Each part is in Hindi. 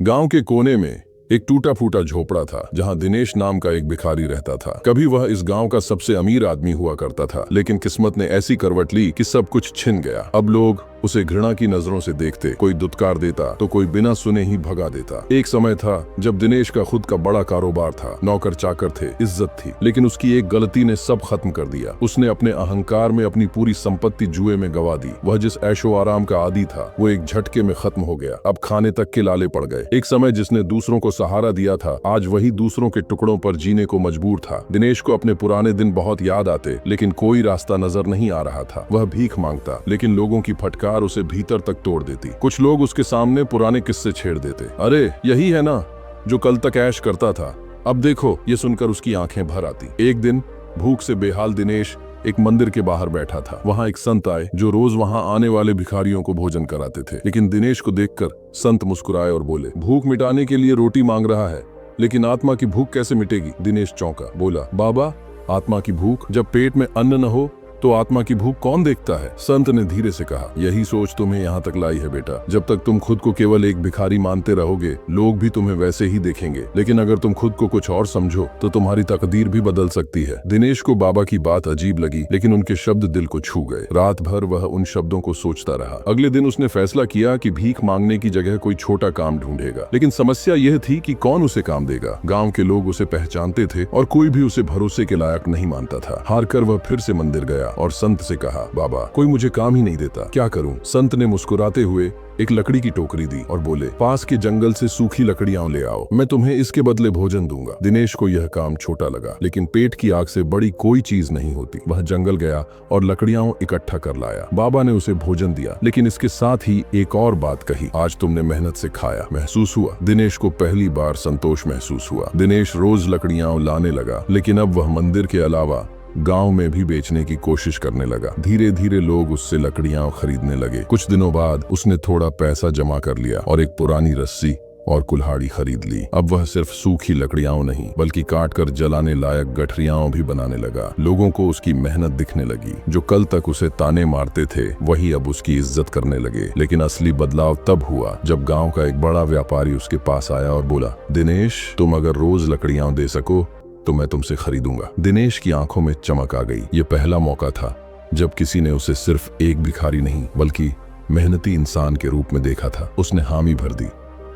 गांव के कोने में एक टूटा फूटा झोपड़ा था जहां दिनेश नाम का एक भिखारी रहता था। कभी वह इस गांव का सबसे अमीर आदमी हुआ करता था, लेकिन किस्मत ने ऐसी करवट ली कि सब कुछ छिन गया। अब लोग उसे घृणा की नजरों से देखते, कोई दुत्कार देता तो कोई बिना सुने ही भगा देता। एक समय था जब दिनेश का खुद का बड़ा कारोबार था, नौकर चाकर थे, इज्जत थी, लेकिन उसकी एक गलती ने सब खत्म कर दिया। उसने अपने अहंकार में अपनी पूरी संपत्ति जुए में गवा दी। वह जिस ऐशो आराम का आदी था वो एक झटके में खत्म हो गया। अब खाने तक के लाले पड़ गए। एक समय जिसने दूसरों को सहारा दिया था, आज वही दूसरों के टुकड़ों पर जीने को मजबूर था। दिनेश को अपने पुराने दिन बहुत याद आते, लेकिन कोई रास्ता नजर नहीं आ रहा था। वह भीख मांगता, लेकिन लोगों की फटकार उसे भीतर तक तोड़ देती। कुछ लोग उसके सामने पुराने किस्से छेड़ देते। अरे यही है ना जो कल तक ऐश करता था, अब देखो। ये सुनकर उसकी आंखें भर आती। एक दिन भूख से बेहाल दिनेश एक मंदिर के बाहर बैठा था। वहां एक संत आए जो रोज वहां आने वाले भिखारियों को भोजन कराते थे। लेकिन दिनेश को देखकर संत मुस्कुराए और बोले, भूख मिटाने के लिए रोटी मांग रहा है, लेकिन आत्मा की भूख कैसे मिटेगी? दिनेश चौंका, बोला, बाबा, आत्मा की भूख? जब पेट में अन्न न हो तो आत्मा की भूख कौन देखता है? संत ने धीरे से कहा, यही सोच तुम्हें यहाँ तक लाई है बेटा। जब तक तुम खुद को केवल एक भिखारी मानते रहोगे, लोग भी तुम्हें वैसे ही देखेंगे, लेकिन अगर तुम खुद को कुछ और समझो तो तुम्हारी तकदीर भी बदल सकती है। दिनेश को बाबा की बात अजीब लगी, लेकिन उनके शब्द दिल को छू गए। रात भर वह उन शब्दों को सोचता रहा। अगले दिन उसने फैसला किया कि भीख मांगने की जगह कोई छोटा काम ढूंढेगा। लेकिन समस्या यह थी कि कौन उसे काम देगा। गाँव के लोग उसे पहचानते थे और कोई भी उसे भरोसे के लायक नहीं मानता था। हार कर वह फिर से मंदिर गया और संत से कहा, बाबा, कोई मुझे काम ही नहीं देता, क्या करूं? संत ने मुस्कुराते हुए एक लकड़ी की टोकरी दी और बोले, पास के जंगल से सूखी लकड़ियां ले आओ, मैं तुम्हें इसके बदले भोजन दूंगा। दिनेश को यह काम छोटा लगा, लेकिन पेट की आग से बड़ी कोई चीज नहीं होती। वह जंगल गया और लकड़ियां इकट्ठा कर लाया। बाबा ने उसे भोजन दिया, लेकिन इसके साथ ही एक और बात कही, आज तुमने मेहनत से खाया, महसूस हुआ? दिनेश को पहली बार संतोष महसूस हुआ। दिनेश रोज लकड़ियां लाने लगा, लेकिन अब वह मंदिर के अलावा गांव में भी बेचने की कोशिश करने लगा। धीरे धीरे लोग उससे लकड़ियां खरीदने लगे। कुछ दिनों बाद उसने थोड़ा पैसा जमा कर लिया और एक पुरानी रस्सी और कुल्हाड़ी खरीद ली। अब वह सिर्फ सूखी लकड़ियां नहीं, बल्कि काट कर जलाने लायक गठरियां भी बनाने लगा। लोगों को उसकी मेहनत दिखने लगी। जो कल तक उसे ताने मारते थे, वही अब उसकी इज्जत करने लगे। लेकिन असली बदलाव तब हुआ जब गाँव का एक बड़ा व्यापारी उसके पास आया और बोला, दिनेश, तुम अगर रोज लकड़ियां दे सको तो मैं तुमसे खरीदूंगा। दिनेश की आंखों में चमक आ गई। ये पहला मौका था जब किसी ने उसे सिर्फ एक भिखारी नहीं बल्कि मेहनती इंसान के रूप में देखा था। उसने हामी भर दी।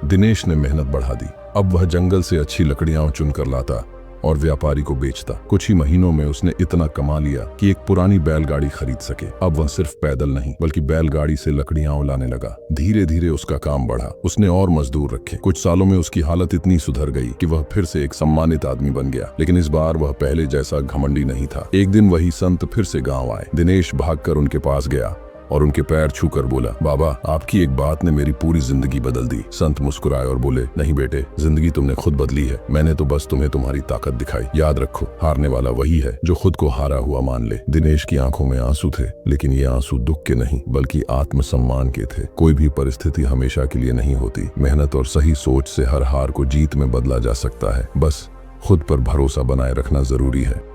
दिनेश ने मेहनत बढ़ा दी। अब वह जंगल से अच्छी लकड़ियां चुनकर लाता और व्यापारी को बेचता। कुछ ही महीनों में उसने इतना कमा लिया कि एक पुरानी बैलगाड़ी खरीद सके। अब वह सिर्फ पैदल नहीं बल्कि बैलगाड़ी से लकड़ियां लाने लगा। धीरे धीरे उसका काम बढ़ा। उसने और मजदूर रखे। कुछ सालों में उसकी हालत इतनी सुधर गई कि वह फिर से एक सम्मानित आदमी बन गया। लेकिन इस बार वह पहले जैसा घमंडी नहीं था। एक दिन वही संत फिर से गाँव आए। दिनेश भागकर उनके पास गया और उनके पैर छूकर बोला, बाबा, आपकी एक बात ने मेरी पूरी जिंदगी बदल दी। संत मुस्कुराए और बोले, नहीं बेटे, जिंदगी तुमने खुद बदली है, मैंने तो बस तुम्हें तुम्हारी ताकत दिखाई। याद रखो, हारने वाला वही है जो खुद को हारा हुआ मान ले। दिनेश की आंखों में आंसू थे, लेकिन ये आंसू दुख के नहीं बल्कि आत्मसम्मान के थे। कोई भी परिस्थिति हमेशा के लिए नहीं होती। मेहनत और सही सोच से हर हार को जीत में बदला जा सकता है। बस खुद पर भरोसा बनाए रखना जरूरी है।